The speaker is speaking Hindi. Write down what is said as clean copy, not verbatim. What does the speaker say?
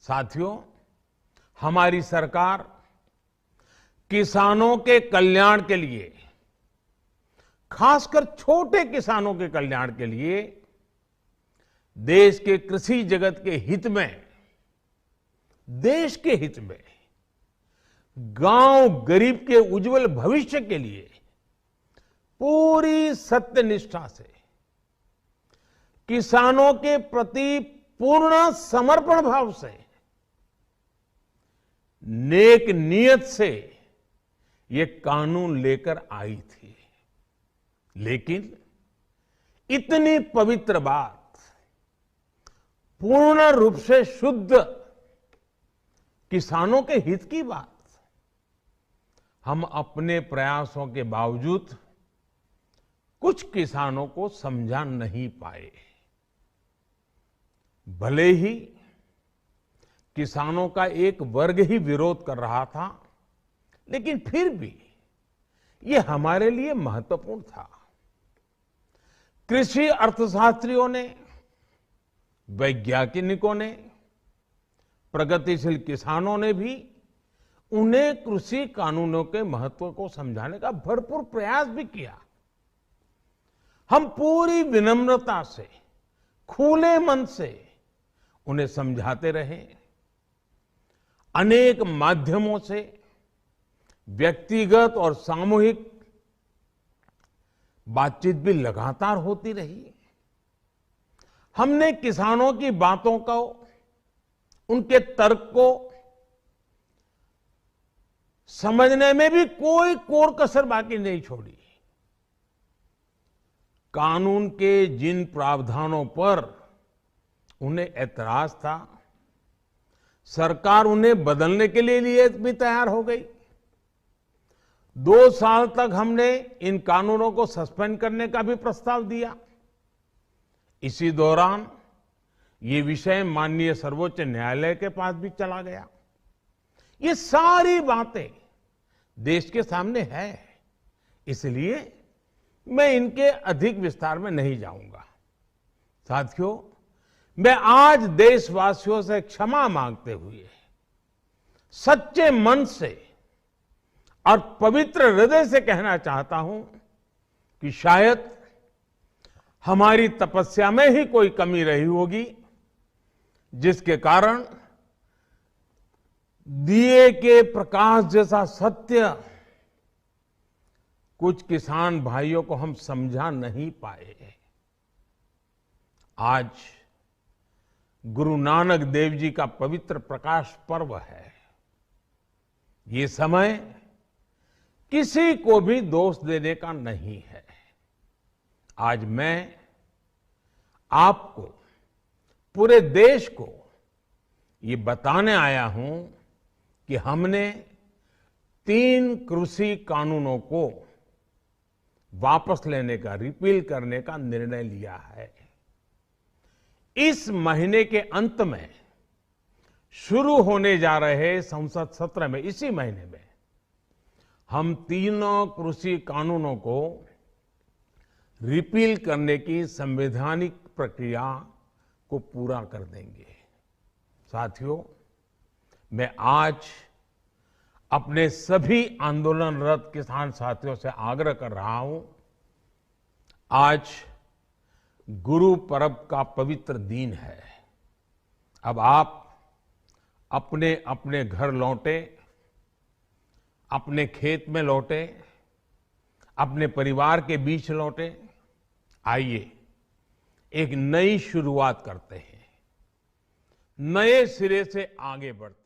साथियों, हमारी सरकार किसानों के कल्याण के लिए, खासकर छोटे किसानों के कल्याण के लिए देश के कृषि जगत के हित में, देश के हित में, गांव गरीब के उज्जवल भविष्य के लिए पूरी सत्यनिष्ठा से, किसानों के प्रति पूर्ण समर्पण भाव से, नेक नियत से ये कानून लेकर आई थी। लेकिन इतनी पवित्र बात, पूर्ण रूप से शुद्ध किसानों के हित की बात, हम अपने प्रयासों के बावजूद कुछ किसानों को समझा नहीं पाए। भले ही किसानों का एक वर्ग ही विरोध कर रहा था, लेकिन फिर भी ये हमारे लिए महत्वपूर्ण था। कृषि अर्थशास्त्रियों ने, वैज्ञानिकों ने, प्रगतिशील किसानों ने भी उन्हें कृषि कानूनों के महत्व को समझाने का भरपूर प्रयास भी किया। हम पूरी विनम्रता से, खुले मन से उन्हें समझाते रहे। अनेक माध्यमों से व्यक्तिगत और सामूहिक बातचीत भी लगातार होती रही। हमने किसानों की बातों को, उनके तर्क को समझने में भी कोई कोर कसर बाकी नहीं छोड़ी। कानून के जिन प्रावधानों पर उन्हें ऐतराज था, सरकार उन्हें बदलने के लिए भी तैयार हो गई। 2 साल तक हमने इन कानूनों को सस्पेंड करने का भी प्रस्ताव दिया। इसी दौरान ये विषय माननीय सर्वोच्च न्यायालय के पास भी चला गया। ये सारी बातें देश के सामने है, इसलिए मैं इनके अधिक विस्तार में नहीं जाऊंगा। साथियों, मैं आज देशवासियों से क्षमा मांगते हुए सच्चे मन से और पवित्र हृदय से कहना चाहता हूं कि शायद हमारी तपस्या में ही कोई कमी रही होगी, जिसके कारण दिए के प्रकाश जैसा सत्य कुछ किसान भाइयों को हम समझा नहीं पाए। आज गुरु नानक देव जी का पवित्र प्रकाश पर्व है। ये समय किसी को भी दोष देने का नहीं है। आज मैं आपको, पूरे देश को ये बताने आया हूं कि हमने 3 कृषि कानूनों को वापस लेने का, रिपील करने का निर्णय लिया है। इस महीने के अंत में शुरू होने जा रहे संसद सत्र में, इसी महीने में, हम 3 कृषि कानूनों को रिपील करने की संवैधानिक प्रक्रिया को पूरा कर देंगे। साथियों, मैं आज अपने सभी आंदोलनरत किसान साथियों से आग्रह कर रहा हूं, आज गुरु पर्व का पवित्र दिन है। अब आप अपने अपने घर लौटे, अपने खेत में लौटे, अपने परिवार के बीच लौटे। आइए एक नई शुरुआत करते हैं, नए सिरे से आगे बढ़ते हैं।